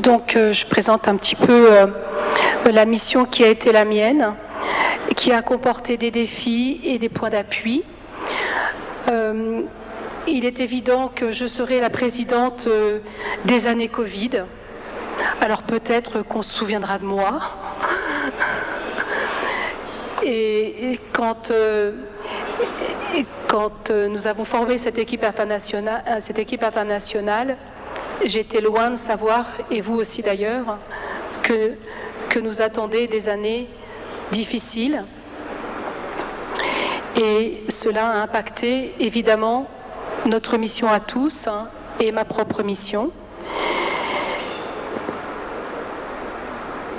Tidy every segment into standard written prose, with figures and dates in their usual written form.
Donc je présente un petit peu la mission qui a été la mienne, qui a comporté des défis et des points d'appui. Il est évident que je serai la présidente des années Covid. Alors peut-être qu'on se souviendra de moi. Et quand nous avons formé cette équipe internationale, j'étais loin de savoir, et vous aussi d'ailleurs, que nous attendaient des années difficiles. Et cela a impacté évidemment notre mission à tous et ma propre mission.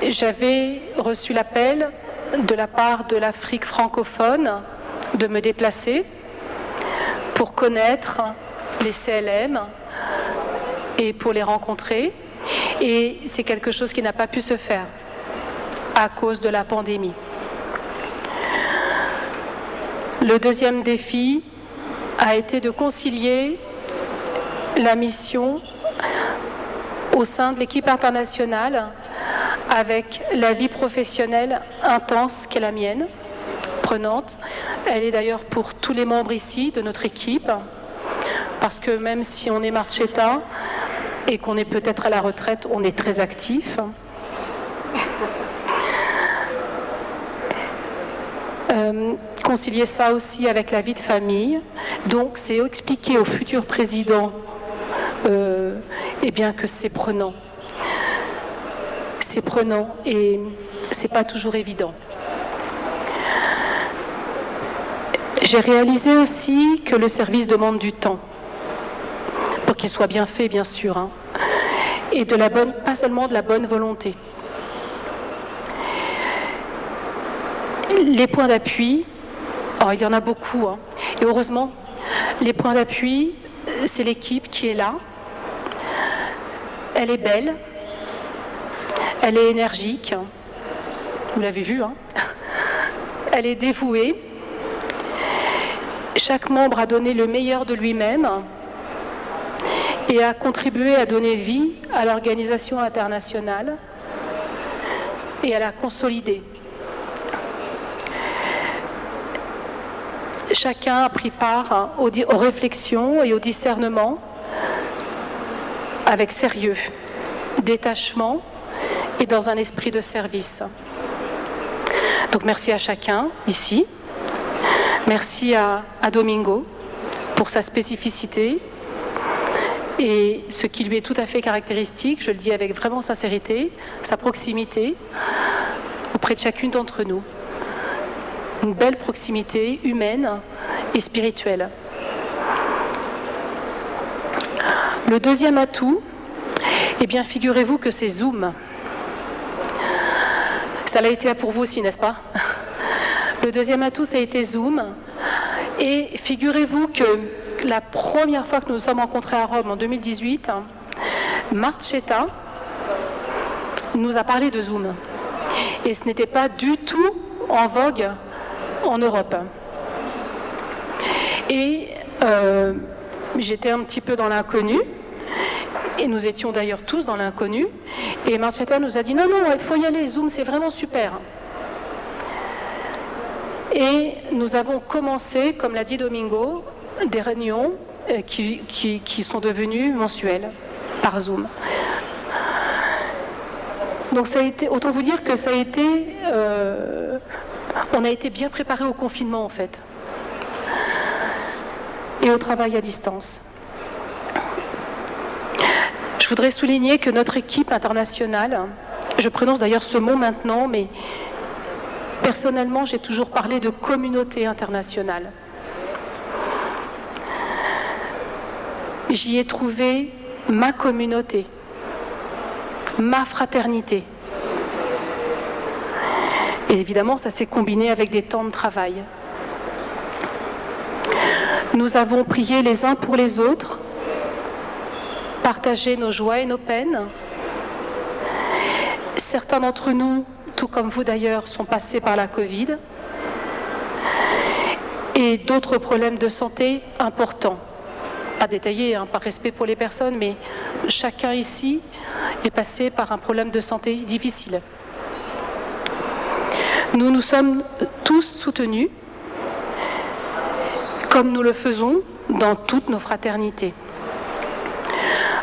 J'avais reçu l'appel de la part de l'Afrique francophone de me déplacer pour connaître les CLM et pour les rencontrer. Et c'est quelque chose qui n'a pas pu se faire à cause de la pandémie. Le deuxième défi a été de concilier la mission au sein de l'équipe internationale avec la vie professionnelle intense qu'est la mienne, prenante. Elle est d'ailleurs pour tous les membres ici de notre équipe, parce que même si on est Marchetta et qu'on est peut-être à la retraite, on est très actif. Concilier ça aussi avec la vie de famille. Donc c'est expliquer au futur président que c'est prenant. C'est prenant et c'est pas toujours évident. J'ai réalisé aussi que le service demande du temps pour qu'il soit bien fait, bien sûr, et pas seulement de la bonne volonté. Les points d'appui, il y en a beaucoup, et heureusement, les points d'appui, c'est l'équipe qui est là. Elle est belle, elle est énergique, vous l'avez vu, elle est dévouée. Chaque membre a donné le meilleur de lui-même et a contribué à donner vie à l'organisation internationale et à la consolider. Chacun a pris part aux réflexions et au discernement avec sérieux, détachement et dans un esprit de service. Donc merci à chacun ici. Merci à Domingo pour sa spécificité et ce qui lui est tout à fait caractéristique, je le dis avec vraiment sincérité, sa proximité auprès de chacune d'entre nous. Une belle proximité humaine et spirituelle. Le deuxième atout, figurez-vous que c'est Zoom. Ça l'a été pour vous aussi, n'est-ce pas ? Le deuxième atout, ça a été Zoom. Et figurez-vous que la première fois que nous nous sommes rencontrés à Rome en 2018, Marchetta nous a parlé de Zoom. Et ce n'était pas du tout en vogue en Europe. Et j'étais un petit peu dans l'inconnu, et nous étions d'ailleurs tous dans l'inconnu, et Marchetta nous a dit non, il faut y aller, Zoom c'est vraiment super. Et nous avons commencé, comme l'a dit Domingo, des réunions qui sont devenues mensuelles par Zoom. Donc ça a été, autant vous dire que ça a été, on a été bien préparés au confinement en fait, et au travail à distance. Je voudrais souligner que notre équipe internationale, je prononce d'ailleurs ce mot maintenant, mais personnellement j'ai toujours parlé de communauté internationale. J'y ai trouvé ma communauté, ma fraternité. Et évidemment, ça s'est combiné avec des temps de travail. Nous avons prié les uns pour les autres, partagé nos joies et nos peines. Certains d'entre nous, tout comme vous d'ailleurs, sont passés par la Covid. Et d'autres problèmes de santé importants. Pas détaillés, par respect pour les personnes, mais chacun ici est passé par un problème de santé difficile. Nous nous sommes tous soutenus, comme nous le faisons dans toutes nos fraternités.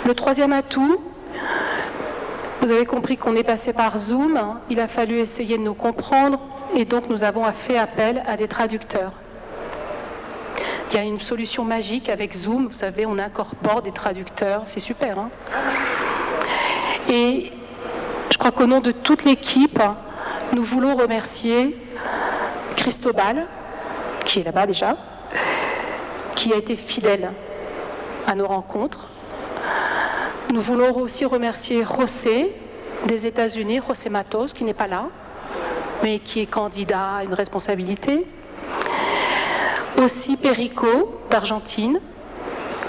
Le troisième atout, vous avez compris qu'on est passé par Zoom, il a fallu essayer de nous comprendre et donc nous avons fait appel à des traducteurs. Il y a une solution magique avec Zoom, vous savez, on incorpore des traducteurs, c'est super. Hein ? Et je crois qu'au nom de toute l'équipe, nous voulons remercier Cristobal, qui est là-bas déjà, qui a été fidèle à nos rencontres. Nous voulons aussi remercier José des États-Unis, José Matos, qui n'est pas là, mais qui est candidat à une responsabilité. Aussi Perico d'Argentine,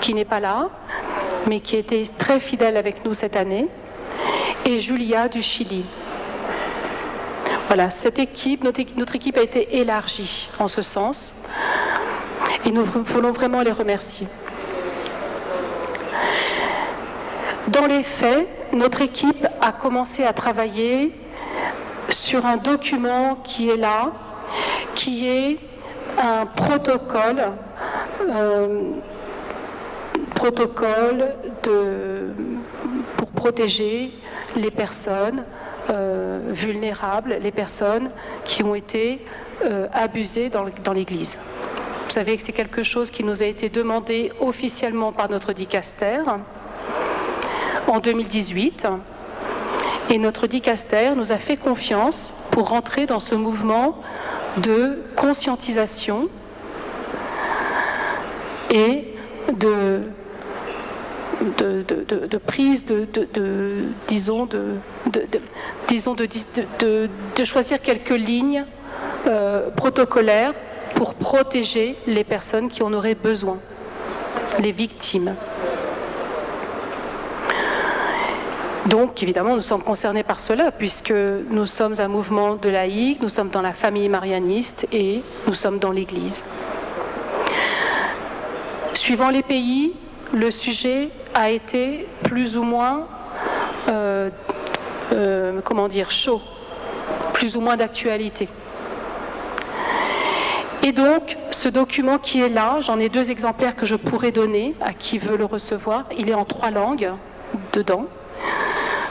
qui n'est pas là, mais qui a été très fidèle avec nous cette année. Et Julia du Chili. Voilà, cette équipe, notre équipe a été élargie en ce sens. Et nous voulons vraiment les remercier. Dans les faits, notre équipe a commencé à travailler sur un document qui est là, qui est un protocole pour protéger les personnes vulnérables, les personnes qui ont été abusées dans l'Église. Vous savez que c'est quelque chose qui nous a été demandé officiellement par notre dicaster en 2018. Et notre dicaster nous a fait confiance pour rentrer dans ce mouvement de conscientisation et de prise de choisir quelques lignes protocolaires pour protéger les personnes qui en auraient besoin, les victimes. Donc, évidemment, nous sommes concernés par cela, puisque nous sommes un mouvement de laïcs, nous sommes dans la famille marianiste et nous sommes dans l'Église. Suivant les pays, le sujet a été plus ou moins, chaud, plus ou moins d'actualité. Et donc, ce document qui est là, j'en ai 2 exemplaires que je pourrais donner à qui veut le recevoir. Il est en 3 langues dedans.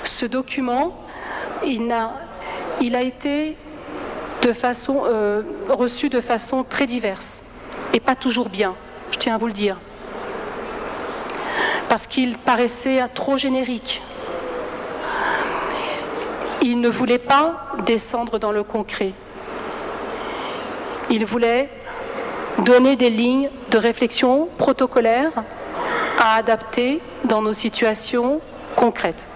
Ce document, il a été reçu de façon très diverse et pas toujours bien, je tiens à vous le dire. Parce qu'il paraissait trop générique. Il ne voulait pas descendre dans le concret. Il voulait donner des lignes de réflexion protocolaires à adapter dans nos situations concrètes.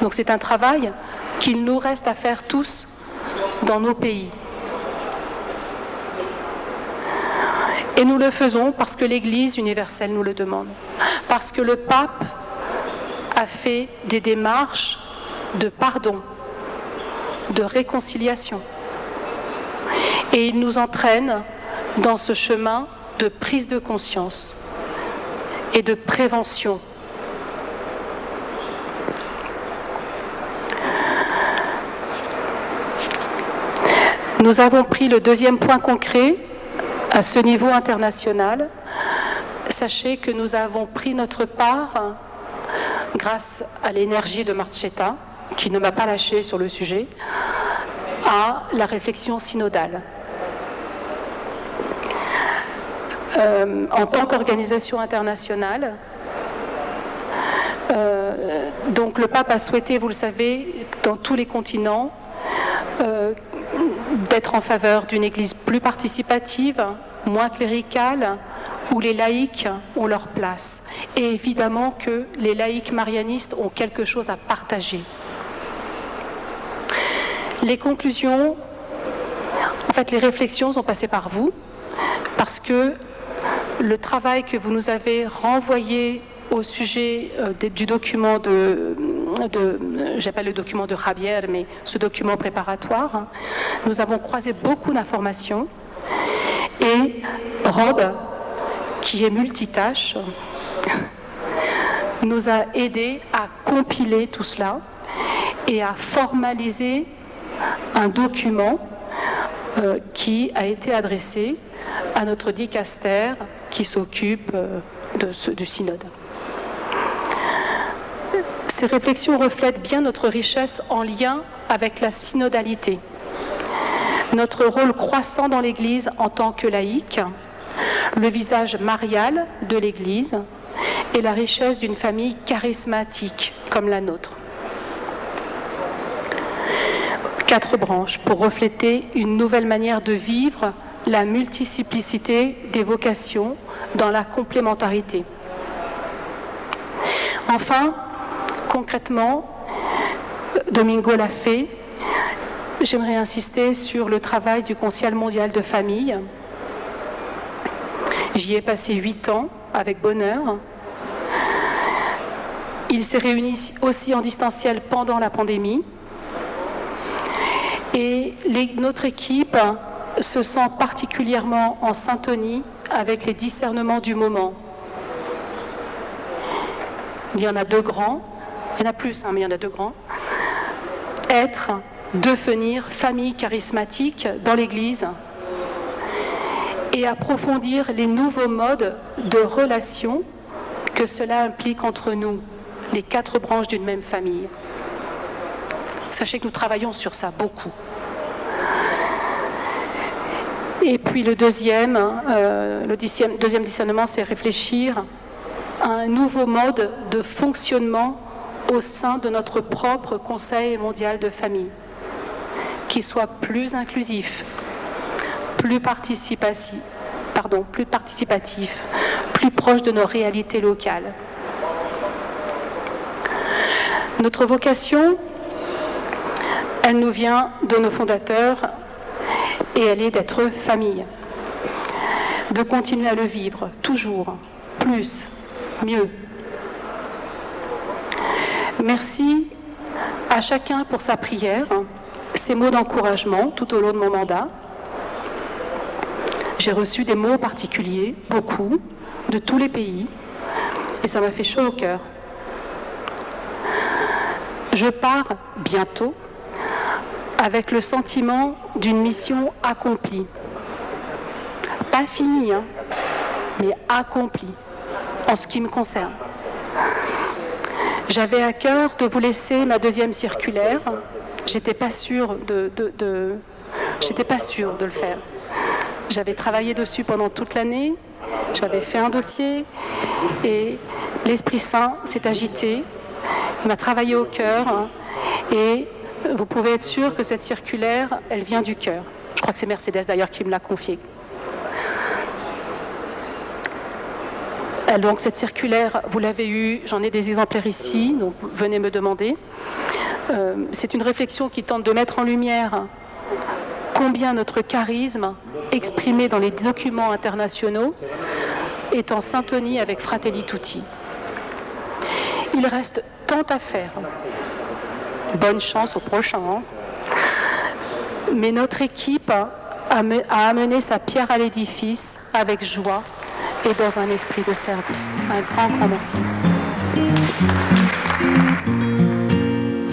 Donc c'est un travail qu'il nous reste à faire tous dans nos pays. Et nous le faisons parce que l'Église universelle nous le demande. Parce que le pape a fait des démarches de pardon, de réconciliation. Et il nous entraîne dans ce chemin de prise de conscience et de prévention. Nous avons pris le 2e point concret à ce niveau international. Sachez que nous avons pris notre part, grâce à l'énergie de Marcetta, qui ne m'a pas lâché sur le sujet, à la réflexion synodale. En tant qu'organisation internationale, donc le pape a souhaité, vous le savez, dans tous les continents, d'être en faveur d'une église plus participative, moins cléricale, où les laïcs ont leur place. Et évidemment que les laïcs marianistes ont quelque chose à partager. Les conclusions, en fait les réflexions sont passées par vous, parce que le travail que vous nous avez renvoyé au sujet du document j'appelle le document de Javier, mais ce document préparatoire, nous avons croisé beaucoup d'informations et Rob, qui est multitâche, nous a aidés à compiler tout cela et à formaliser un document qui a été adressé à notre dicaster qui s'occupe du synode. Ces réflexions reflètent bien notre richesse en lien avec la synodalité, notre rôle croissant dans l'Église en tant que laïque, le visage marial de l'Église et la richesse d'une famille charismatique comme la nôtre. 4 branches pour refléter une nouvelle manière de vivre la multiplicité des vocations dans la complémentarité. Enfin, concrètement, Domingo l'a fait, j'aimerais insister sur le travail du Conseil mondial de famille. J'y ai passé 8 ans avec bonheur. Il s'est réuni aussi en distanciel pendant la pandémie. Et notre équipe se sent particulièrement en syntonie avec les discernements du moment. Il y en a 2 grands, il y en a plus, mais il y en a 2 grands. Être, devenir famille charismatique dans l'Église et approfondir les nouveaux modes de relation que cela implique entre nous, les 4 branches d'une même famille. Sachez que nous travaillons sur ça beaucoup. Et puis le deuxième discernement, c'est réfléchir à un nouveau mode de fonctionnement au sein de notre propre Conseil mondial de famille, qui soit plus inclusif, plus participatif, plus proche de nos réalités locales. Notre vocation, elle nous vient de nos fondateurs et elle est d'être famille, de continuer à le vivre, toujours, plus, mieux. Merci à chacun pour sa prière, ses mots d'encouragement tout au long de mon mandat. J'ai reçu des mots particuliers, beaucoup, de tous les pays, et ça m'a fait chaud au cœur. Je pars bientôt avec le sentiment d'une mission accomplie. Pas finie, mais accomplie, en ce qui me concerne. J'avais à cœur de vous laisser ma 2e circulaire. J'étais pas sûre de le faire. J'avais travaillé dessus pendant toute l'année, j'avais fait un dossier et l'Esprit Saint s'est agité, il m'a travaillé au cœur et vous pouvez être sûr que cette circulaire, elle vient du cœur. Je crois que c'est Mercedes d'ailleurs qui me l'a confiée. Donc cette circulaire, vous l'avez eue, j'en ai des exemplaires ici, donc venez me demander. C'est une réflexion qui tente de mettre en lumière combien notre charisme, exprimé dans les documents internationaux, est en syntonie avec Fratelli Tutti. Il reste tant à faire. Bonne chance au prochain. Mais notre équipe a amené sa pierre à l'édifice avec joie et dans un esprit de service. Un grand merci.